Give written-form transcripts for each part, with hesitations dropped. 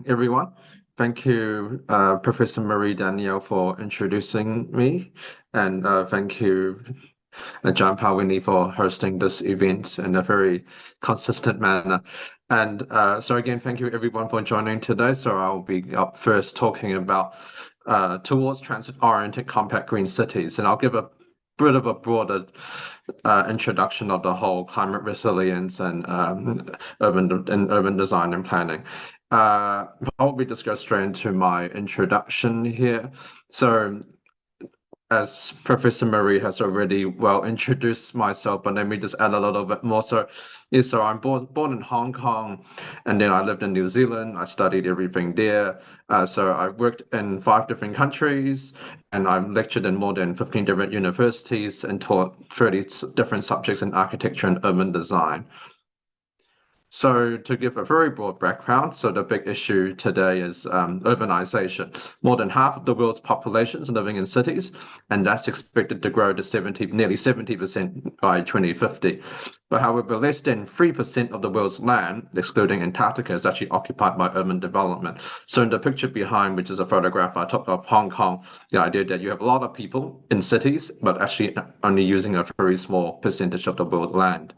everyone. Thank you, Professor Marie Danielle, for introducing me, and thank you, John Palwini, for hosting this event in a very consistent manner. And so again, thank you everyone for joining today. So I'll be up first talking about towards transit-oriented compact green cities, and I'll give a bit of a broader introduction of the whole climate resilience and urban design and planning. Probably just go straight into my introduction here. So, as Professor Marie has already well introduced myself, but let me just add a little bit more. So, yeah, so I'm born in Hong Kong, and then I lived in New Zealand. I studied everything there. So I worked in 5 different countries, and I've lectured in more than 15 different universities and taught 30 different subjects in architecture and urban design. So to give a very broad background, so the big issue today is urbanization. More than half of the world's population is living in cities, and that's expected to grow to nearly 70% by 2050. But however, less than 3% of the world's land, excluding Antarctica, is actually occupied by urban development. So in the picture behind, which is a photograph I took of Hong Kong, the idea that you have a lot of people in cities, but actually only using a very small percentage of the world land.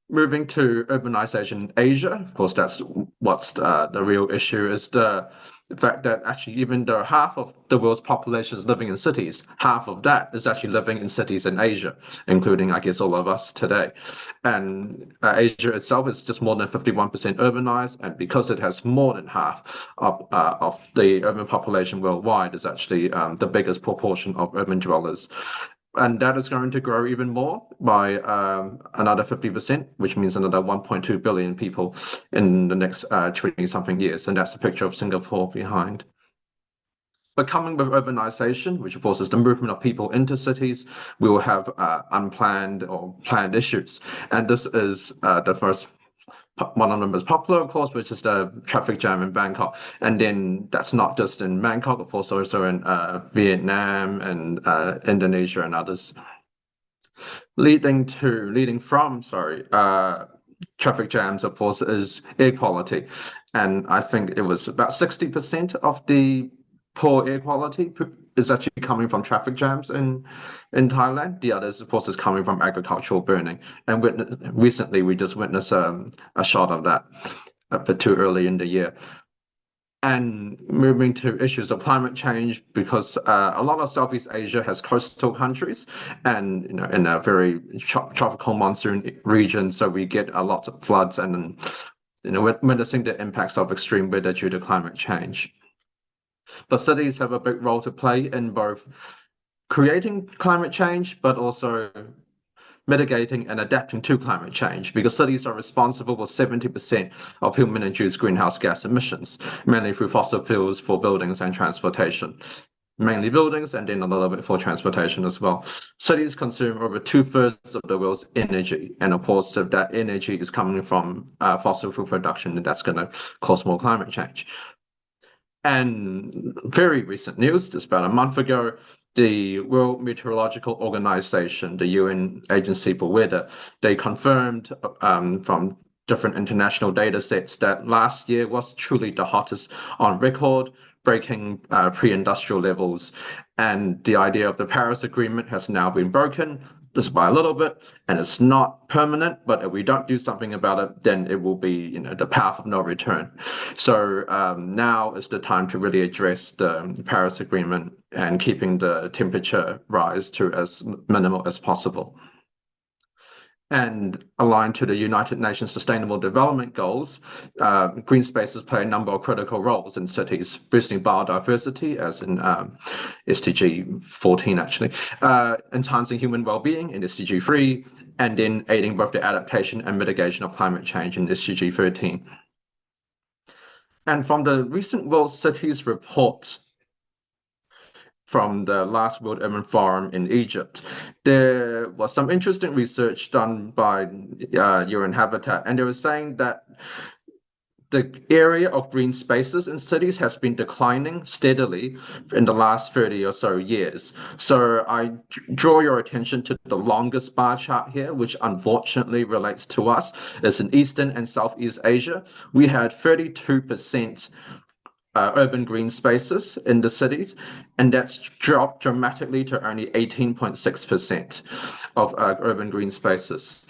Moving to urbanization in Asia, of course, that's what's the real issue is the fact that actually even though half of the world's population is living in cities, half of that is actually living in cities in Asia, including, I guess, all of us today. And Asia itself is just more than 51% urbanized, and because it has more than half of the urban population worldwide, is actually the biggest proportion of urban dwellers. And that is going to grow even more by another 50%, which means another 1.2 billion people in the next 20-something years. And that's a picture of Singapore behind. But coming with urbanization, which of course is the movement of people into cities, we will have unplanned or planned issues. And this is the first one of the most popular, of course, which is the traffic jam in Bangkok. And then that's not just in Bangkok, of course, also in Vietnam and Indonesia and others. Leading from traffic jams, of course, is air quality. And I think it was about 60% of the poor air quality is actually coming from traffic jams in Thailand. The others, of course, is coming from agricultural burning. And recently, we just witnessed a shot of that, but too early in the year. And moving to issues of climate change, because a lot of Southeast Asia has coastal countries, and in a very tropical monsoon region, so we get a lot of floods, and witnessing the impacts of extreme weather due to climate change. But cities have a big role to play in both creating climate change, but also mitigating and adapting to climate change, because cities are responsible for 70% of human-induced greenhouse gas emissions, mainly through fossil fuels for buildings and transportation. Mainly buildings, and then a little bit for transportation as well. Cities consume over 2/3 of the world's energy, and of course, if that energy is coming from fossil fuel production, then that's going to cause more climate change. And very recent news, just about a month ago, the World Meteorological Organization, the UN Agency for Weather, they confirmed from different international data sets that last year was truly the hottest on record, breaking pre-industrial levels. And the idea of the Paris Agreement has now been broken, just by a little bit, and it's not permanent, but if we don't do something about it, then it will be, the path of no return. So now is the time to really address the Paris Agreement and keeping the temperature rise to as minimal as possible. And aligned to the United Nations Sustainable Development Goals, green spaces play a number of critical roles in cities, boosting biodiversity, as in SDG 14 actually, enhancing human well-being in SDG 3, and then aiding both the adaptation and mitigation of climate change in SDG 13. And from the recent World Cities report, from the last World Urban Forum in Egypt, there was some interesting research done by UN Habitat, and they were saying that the area of green spaces in cities has been declining steadily in the last 30 or so years. So I draw your attention to the longest bar chart here, which unfortunately relates to us. It's in Eastern and Southeast Asia. We had 32% urban green spaces in the cities, and that's dropped dramatically to only 18.6% of urban green spaces.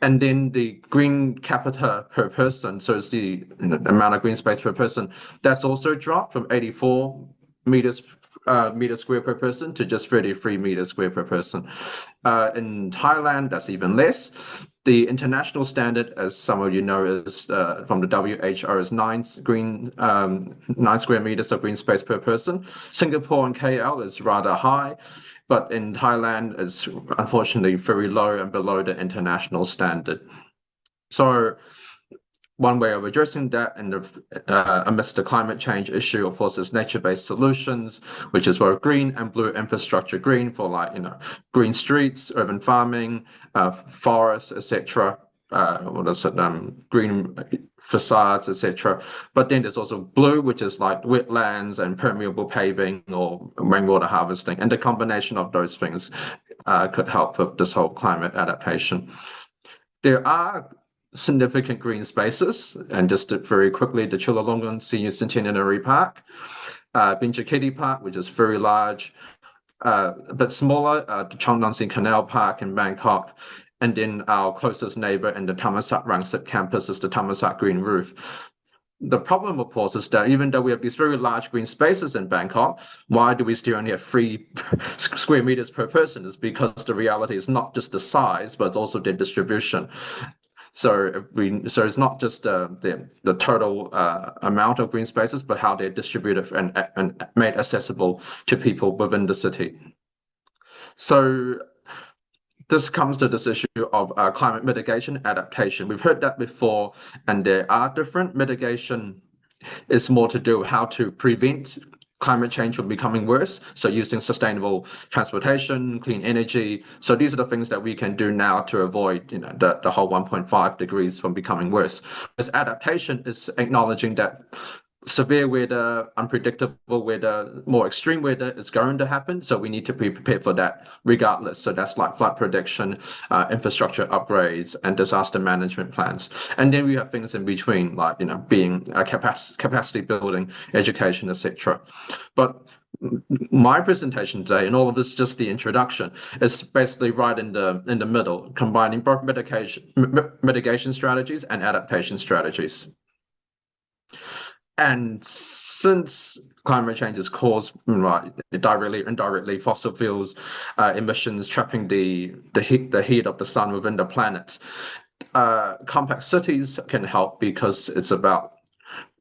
And then the green capita per person, so it's the amount of green space per person, that's also dropped from 84 meters meter square per person to just 33 meters square per person. In Thailand, that's even less. The international standard, as some of you know, is from the WHO is 9 square meters of green space per person. Singapore and KL is rather high, but in Thailand, it's unfortunately very low and below the international standard. So one way of addressing that amidst the climate change issue, of course, is nature-based solutions, which is both green and blue infrastructure. Green for green streets, urban farming, forests, etc. Green facades, etc. But then there's also blue, which is like wetlands and permeable paving or rainwater harvesting. And the combination of those things could help with this whole climate adaptation. There are significant green spaces, and just very quickly, the Chulalongkorn Senior Centenary Park, Binjakiti Park, which is very large, a bit smaller, the Chong Nong Sin Canal Park in Bangkok, and then our closest neighbor in the Thammasat Rangsit campus is the Thammasat Green Roof. The problem, of course, is that even though we have these very large green spaces in Bangkok, why do we still only have 3 square meters per person? It's because the reality is not just the size, but also the distribution. So it's not just the total amount of green spaces, but how they're distributed and made accessible to people within the city. So this comes to this issue of climate mitigation, adaptation. We've heard that before, and there are different. Mitigation is more to do with how to prevent climate change from becoming worse. So using sustainable transportation, clean energy. So these are the things that we can do now to avoid, the whole 1.5 degrees from becoming worse. Whereas adaptation is acknowledging that severe weather, unpredictable weather, more extreme weather is going to happen. So we need to be prepared for that regardless. So that's like flood prediction, infrastructure upgrades, and disaster management plans. And then we have things in between, like, being capacity building, education, etc. But my presentation today, and all of this is just the introduction, is basically right in the middle, combining both mitigation strategies and adaptation strategies. And since climate change is caused directly, indirectly, fossil fuels emissions trapping the heat of the sun within the planet, compact cities can help because it's about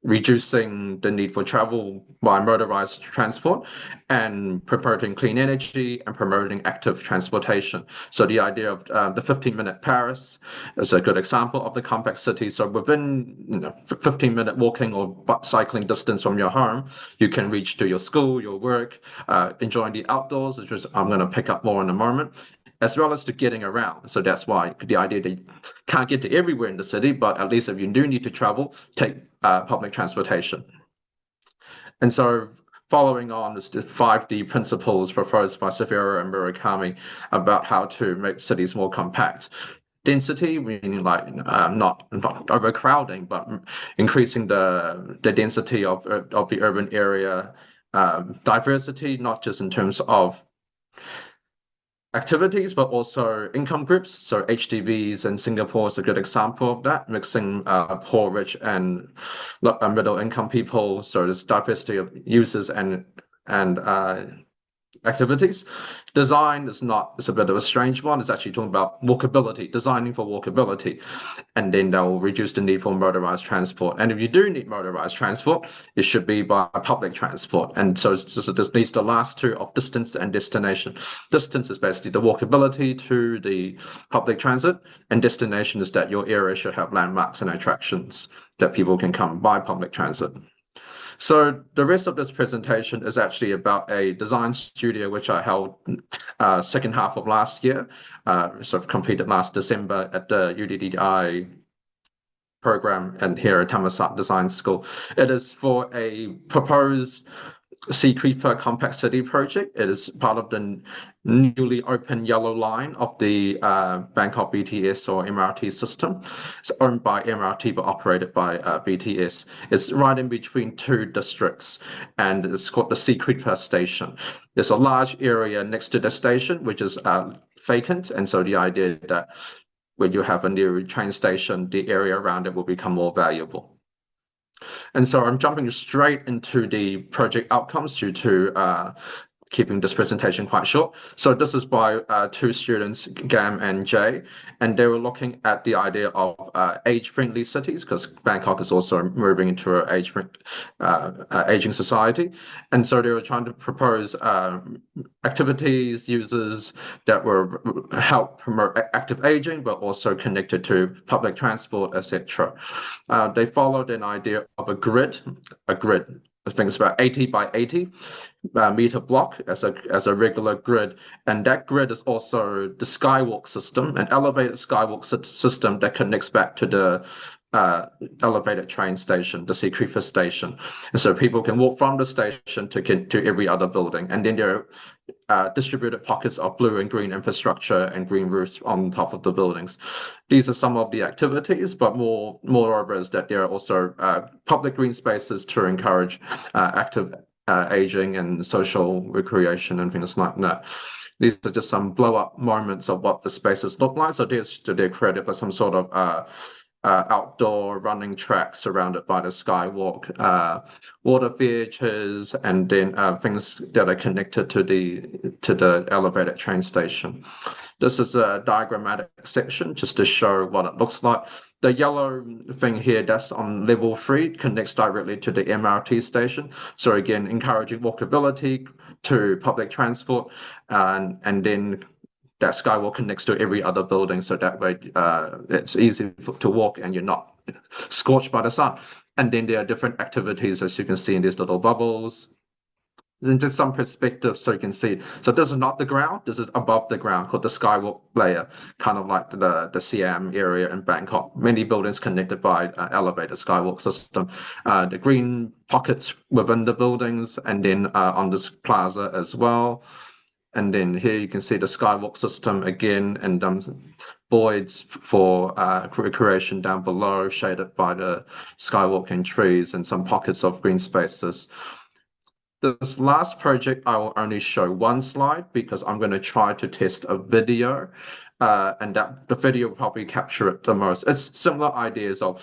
reducing the need for travel by motorized transport and promoting clean energy and promoting active transportation. So the idea of the 15-minute Paris is a good example of the compact city. So within 15-minute walking or cycling distance from your home, you can reach to your school, your work, enjoying the outdoors, which I'm going to pick up more in a moment, as well as to getting around. So that's why the idea that you can't get to everywhere in the city, but at least if you do need to travel, take public transportation. And so following on is the 5D principles proposed by Severo and Murakami about how to make cities more compact. Density, meaning not overcrowding, but increasing the density of the urban area. Diversity, not just in terms of activities, but also income groups. So HDBs in Singapore is a good example of that, mixing poor, rich, and middle income people. So there's diversity of users and activities. Design is it's a bit of a strange one. It's actually talking about walkability, designing for walkability, and then that will reduce the need for motorized transport. And if you do need motorized transport, it should be by public transport. And so this needs the last two of distance and destination. Distance is basically the walkability to the public transit, and destination is that your area should have landmarks and attractions that people can come by public transit. So the rest of this presentation is actually about a design studio which I held second half of last year, sort of completed last December at the UDDI program and here at Thammasat Design School. It is for a proposed sea creeper compact city project. It is part of the newly opened yellow line of the Bangkok BTS or MRT system. It's owned by MRT but operated by BTS. It's right in between two districts, and it's called the Sea Creeper Station. There's a large area next to the station which is vacant, and so the idea that when you have a new train station, the area around it will become more valuable. And so I'm jumping straight into the project outcomes due to keeping this presentation quite short. So this is by two students, Gam and Jay, and they were looking at the idea of age-friendly cities, because Bangkok is also moving into an aging society. And so they were trying to propose activities, uses that will help promote active aging, but also connected to public transport, etc. They followed an idea of a grid. I think it's about 80 by 80 meter block as a regular grid, and that grid is also the skywalk system, an elevated skywalk system that connects back to the elevated train station, the Sea Creeper station, and so people can walk from the station to get to every other building, and then there are distributed pockets of blue and green infrastructure and green roofs on top of the buildings. These are some of the activities, but moreover is that there are also public green spaces to encourage active aging and social recreation and things like that. These are just some blow-up moments of what the spaces look like. So there's to their credit, but some sort of outdoor running track surrounded by the skywalk, water features, and then things that are connected to the elevated train station. This is a diagrammatic section just to show what it looks like. The yellow thing here, that's on level 3, connects directly to the MRT station. So again, encouraging walkability to public transport, and then that skywalk connects to every other building, so that way it's easy to walk and you're not scorched by the sun. And then there are different activities, as you can see in these little bubbles. Then just some perspective so you can see. So this is not the ground, this is above the ground, called the skywalk layer, kind of like the Siam area in Bangkok. Many buildings connected by elevated skywalk system. The green pockets within the buildings, and then on this plaza as well. And then here you can see the skywalk system again, and voids for recreation down below, shaded by the skywalking trees, and some pockets of green spaces. This last project, I will only show one slide because I'm going to try to test a video, and that the video will probably capture it the most. It's similar ideas of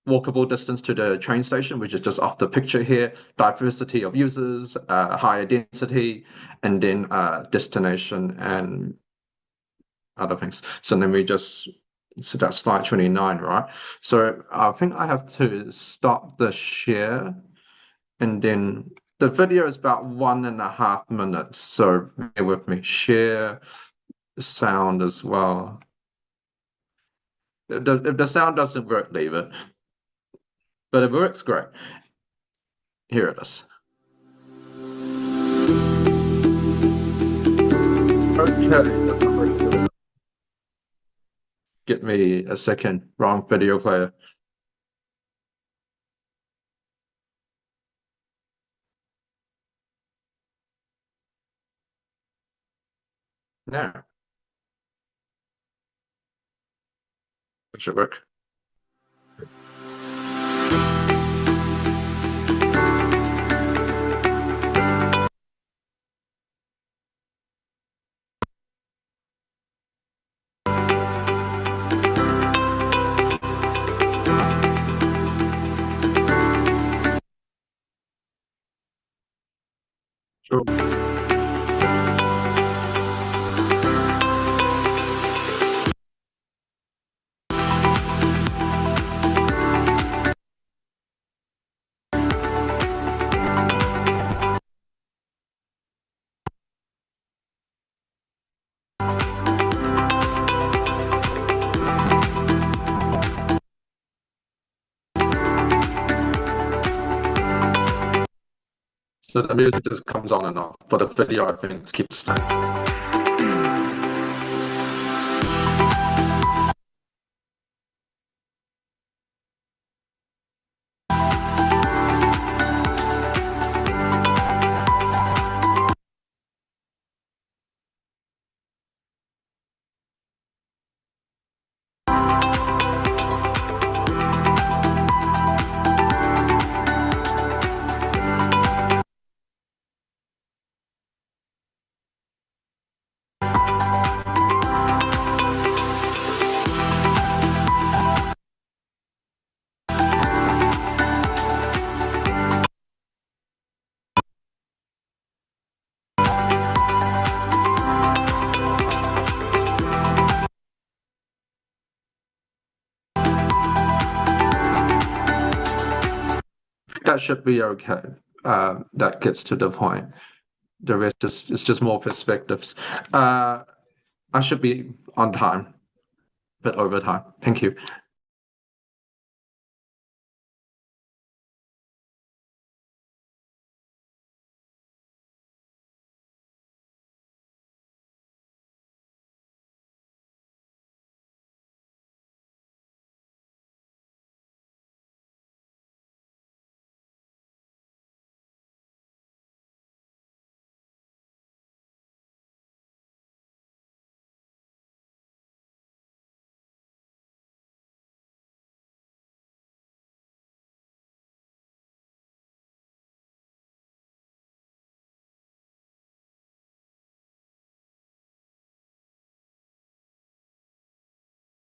walkable distance to the train station, which is just off the picture here, diversity of users, higher density, and then destination and other things. So then so that's slide 29, right? So I think I have to stop the share, and then the video is about 1.5 minutes. So bear with me, share sound as well. If the sound doesn't work, leave it. But it works great. Here it is. Okay, that's not very good. Get me a second. Wrong video player. Now, it should work. Sure. So the music just comes on and off, but the video, I think, keeps playing. That should be okay. That gets to the point. The rest is just more perspectives. I should be on time, but over time. Thank you.